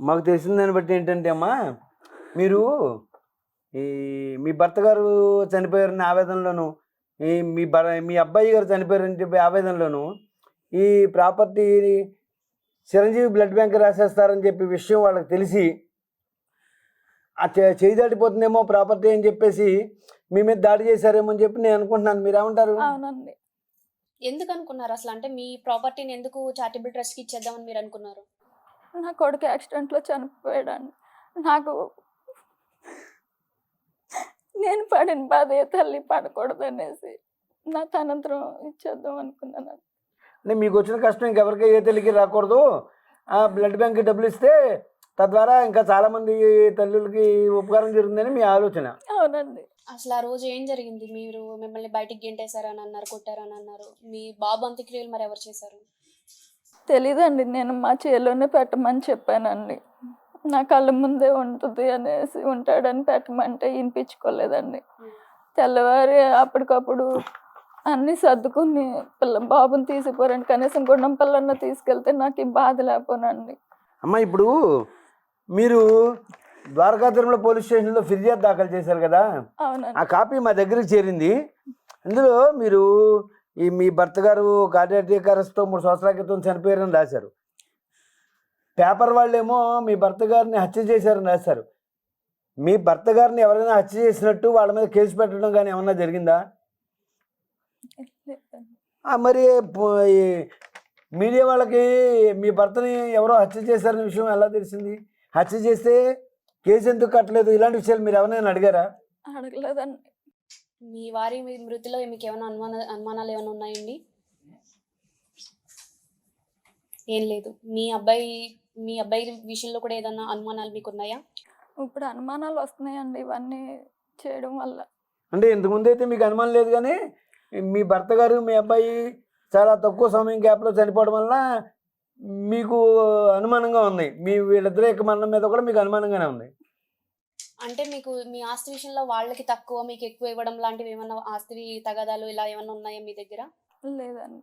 మాకు తెలిసిన దాన్ని బట్టి ఏంటంటే అమ్మా, మీరు ఈ మీ భర్త గారు చనిపోయారని ఆవేదనలోను, మీ అబ్బాయి గారు చనిపోయారని చెప్పి ఆవేదనలోను, ఈ ప్రాపర్టీ చిరంజీవి బ్లడ్ బ్యాంక్ రాసేస్తారని చెప్పి విషయం వాళ్ళకి తెలిసి ఆ చేయి దాటిపోతుందేమో ప్రాపర్టీ అని చెప్పేసి మీ మీద దాడి చేశారేమో అని చెప్పి నేను అనుకుంటున్నాను. మీరేమంటారు? అవునండి. ఎందుకు అనుకున్నారు అసలు? అంటే మీ ప్రాపర్టీని ఎందుకు చారిటబుల్ ట్రస్ట్‌కి ఇచ్చేద్దామని మీరు అనుకున్నారు? నా కొడుకు యాక్సిడెంట్‌లో చనిపోయాడండి. నాకు నేను పడిన బాధ ఏ తల్లి పడకూడదనేసి నా తనంతరం ఇచ్చేద్దాం అనుకున్నానండి. అంటే మీకు వచ్చిన కష్టం ఇంకెవరికి ఏ తల్లికి రాకూడదు. ఆ బ్లడ్ బ్యాంక్‌కి డబ్బులు ఇస్తే తద్వారా ఇంకా చాలామంది తల్లులకి ఉపకారం జరుగుతుందని మీ ఆలోచన. అవునండి. అసలు ఆ రోజు ఏం జరిగింది? మిమ్మల్ని బయటికి గెంటేసారని అన్నారు, కొట్టారని అన్నారు. మీ బాబు అంత్యక్రియలు మరి ఎవరు చేశారు? తెలీదండి. నేను మా చేలోనే పెట్టమని చెప్పానండి. నా కళ్ళ ముందే ఉంటది అనేసి ఉంటాడని పెట్టమంటే ఇనిపించుకోలేదండి. తెల్లవారి అప్పటికప్పుడు అన్నీ సర్దుకుని బాబుని తీసుకుపోరండి. కనీసం గుండం పిల్లన్న తీసుకెళ్తే నాకు ఈ బాధ లేకపోనండి. అమ్మ ఇప్పుడు మీరు ద్వారకా తిరుమల పోలీస్ స్టేషన్‌లో ఫిర్యాదు దాఖలు చేశారు కదా! అవునండి. ఆ కాపీ మా దగ్గరికి చేరింది. అందులో మీరు మీ భర్త గారు కార్డియాక్ అరెస్ట్‌తో 3 సంవత్సరాల క్రితం చనిపోయారని రాశారు. పేపర్ వాళ్ళేమో మీ భర్త గారిని హత్య చేశారని రాశారు. మీ భర్త గారిని ఎవరైనా హత్య చేసినట్టు వాళ్ళ మీద కేసు పెట్టడం గాని ఏమన్నా జరిగిందా? మరి ఈ మీడియా వాళ్ళకి మీ భర్తని ఎవరో హత్య చేశారనే విషయం ఎలా తెలిసింది? హత్య చేస్తే కేసు ఎందుకు కట్టలేదు? ఇలాంటి విషయాలు మీరు ఎవరినైనా అడిగారా? అడగలేదండి. మీ వారి మృతిలో మీకేమైనా అనుమానాలు ఏమైనా ఉన్నాయండి? ఏం లేదు. మీ అబ్బాయి విషయంలో కూడా ఏదన్నా అనుమానాలు మీకున్నాయా? ఇప్పుడు అనుమానాలు వస్తున్నాయండి ఇవన్నీ చేయడం వల్ల. అంటే ఇంతకుముందైతే మీకు అనుమానం లేదు గానీ, మీ భర్త గారు, మీ అబ్బాయి చాలా తక్కువ సమయం గ్యాప్‌లో చనిపోవడం వలన మీకు అనుమానంగా ఉంది. వీళ్ళిద్దరి యొక్క మరణం మీద కూడా మీకు అనుమానంగానే ఉంది. అంటే మీకు మీ ఆస్తి విషయంలో వాళ్ళకి తక్కువ, మీకు ఎక్కువ ఇవ్వడం లాంటివి ఏమన్నా ఆస్తి తగాదాలు ఇలా ఏమన్నా ఉన్నాయా మీ దగ్గర? లేదండి.